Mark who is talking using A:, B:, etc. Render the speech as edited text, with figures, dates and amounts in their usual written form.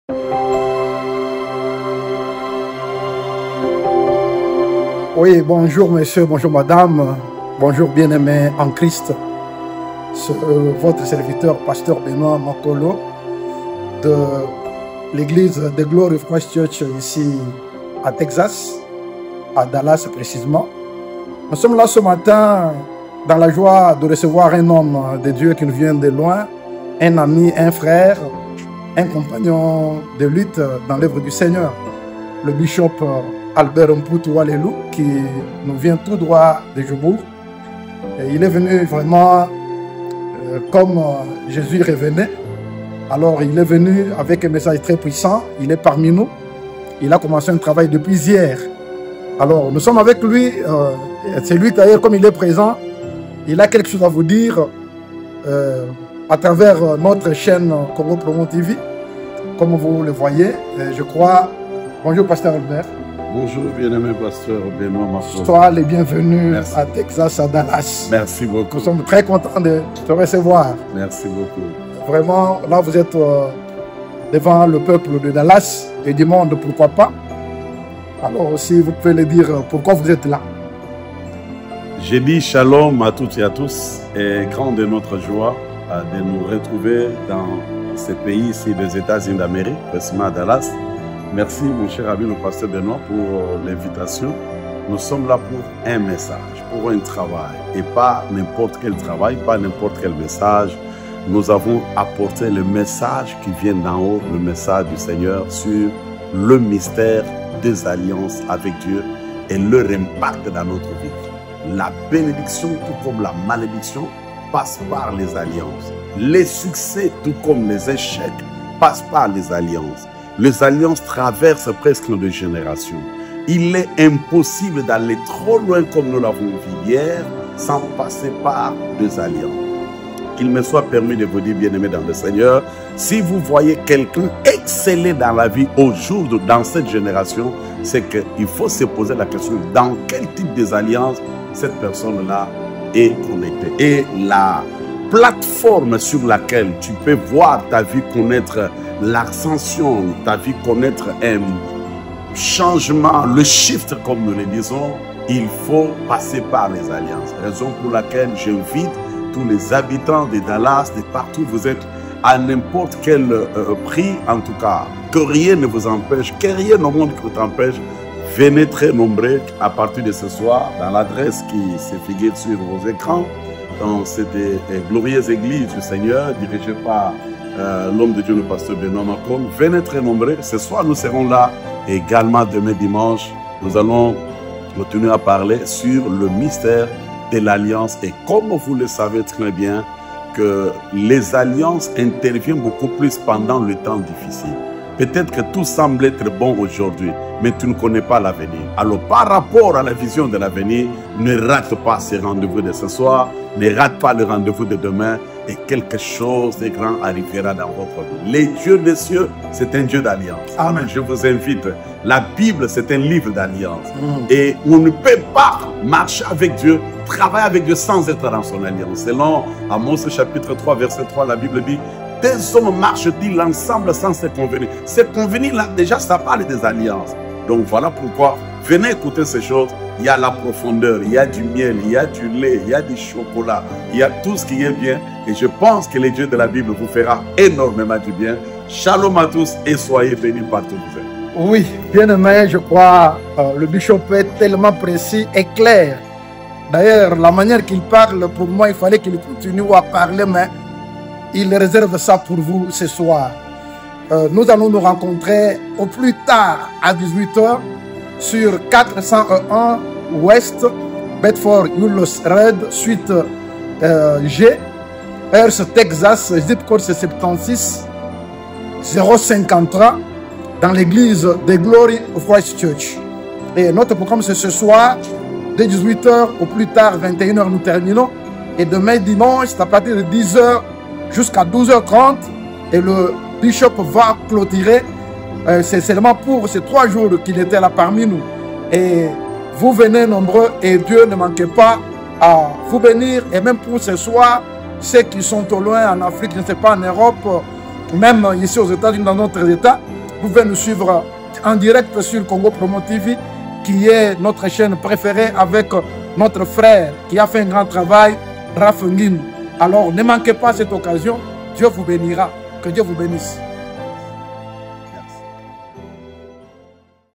A: Oui, bonjour monsieur, bonjour madame, bonjour bien-aimés en Christ. C'est votre serviteur, pasteur Benoît Makolo, de l'église de Glory of Christ Church ici à Texas, à Dallas précisément. Nous sommes là ce matin dans la joie de recevoir un homme de Dieu qui nous vient de loin, un ami, un frère, un compagnon de lutte dans l'œuvre du Seigneur, le bishop Albert Mputu Alelu, qui nous vient tout droit de Jobourg. Et il est venu vraiment comme Jésus revenait. Alors il est venu avec un message très puissant, il est parmi nous. Il a commencé un travail depuis hier. Alors nous sommes avec lui, c'est lui d'ailleurs comme il est présent, il a quelque chose à vous dire à travers notre chaîne Congo Promo TV, comme vous le voyez, je crois. Bonjour pasteur Albert.
B: Bonjour, bien-aimé pasteur Benoît Makolo.
A: Sois les bienvenus à Texas, à Dallas.
B: Merci beaucoup.
A: Nous sommes très contents de te recevoir.
B: Merci beaucoup.
A: Vraiment, là vous êtes devant le peuple de Dallas et du monde, pourquoi pas. Alors aussi, vous pouvez le dire, pourquoi vous êtes là.
B: J'ai dit shalom à toutes et à tous, et grande est notre joie de nous retrouver dans ce pays ici des États-Unis d'Amérique, précisément à Dallas. Merci mon cher ami le pasteur Benoît pour l'invitation. Nous sommes là pour un message, pour un travail, et pas n'importe quel travail, pas n'importe quel message. Nous avons apporté le message qui vient d'en haut, le message du Seigneur sur le mystère des alliances avec Dieu et leur impact dans notre vie. La bénédiction, tout comme la malédiction, passe par les alliances. Les succès, tout comme les échecs, passent par les alliances. Les alliances traversent presque nos générations. Il est impossible d'aller trop loin comme nous l'avons vu hier sans passer par des alliances. Qu'il me soit permis de vous dire, bien-aimés dans le Seigneur, si vous voyez quelqu'un exceller dans la vie au jour dans cette génération, c'est qu'il faut se poser la question dans quel type des alliances cette personne-là est connectée. Et la plateforme sur laquelle tu peux voir ta vie connaître l'ascension, ta vie connaître un changement, le shift comme nous le disons, il faut passer par les alliances. Raison pour laquelle j'invite tous les habitants de Dallas, de partout où vous êtes, à n'importe quel prix, en tout cas, que rien ne vous empêche, que rien au monde qui vous empêche, venez très nombreux à partir de ce soir dans l'adresse qui se figure sur vos écrans, dans cette glorieuse église du Seigneur, dirigée par l'homme de Dieu, le pasteur Benoît Makolo. Venez très nombreux. Ce soir, nous serons là. Et également, demain dimanche, nous allons continuer à parler sur le mystère de l'alliance. Et comme vous le savez très bien, que les alliances interviennent beaucoup plus pendant le temps difficile. Peut-être que tout semble être bon aujourd'hui, mais tu ne connais pas l'avenir. Alors, par rapport à la vision de l'avenir, ne rate pas ce rendez-vous de ce soir, ne rate pas le rendez-vous de demain, et quelque chose de grand arrivera dans votre vie. Les dieux des cieux, c'est un Dieu d'alliance. Amen. Je vous invite. La Bible, c'est un livre d'alliance. Et on ne peut pas marcher avec Dieu, travailler avec Dieu sans être dans son alliance. Selon Amos chapitre 3, verset 3, la Bible dit, des hommes marchent-ils ensemble sans se convenir. Se convenir là, déjà, ça parle des alliances. Donc voilà pourquoi, venez écouter ces choses. Il y a la profondeur, il y a du miel, il y a du lait, il y a du chocolat, il y a tout ce qui est bien. Et je pense que le Dieu de la Bible vous fera énormément du bien. Shalom à tous et soyez bénis partout où vous êtes.
A: Oui, bien aimé, je crois, le bishop est tellement précis et clair. D'ailleurs, la manière qu'il parle, pour moi, il fallait qu'il continue à parler, mais il réserve ça pour vous ce soir. Nous allons nous rencontrer au plus tard à 18 h sur 401 West Bedford Euless Road, suite G, Hearst, Texas, zip code c'est 76 053, dans l'église de Glory of Christ Church. Et notre programme c'est ce soir, dès 18 h, au plus tard 21 h nous terminons. Et demain dimanche, c'est à partir de 10 h jusqu'à 12 h 30. Et le bishop va clôturer. C'est seulement pour ces 3 jours qu'il était là parmi nous. Et vous venez nombreux et Dieu ne manquez pas à vous bénir. Et même pour ce soir, ceux qui sont au loin en Afrique, je ne sais pas, en Europe, même ici aux États-Unis, dans notre État, Vous pouvez nous suivre en direct sur Congo Promo TV, qui est notre chaîne préférée, avec notre frère qui a fait un grand travail, Raph Ngim. Alors ne manquez pas cette occasion. Dieu vous bénira. Que Dieu vous bénisse.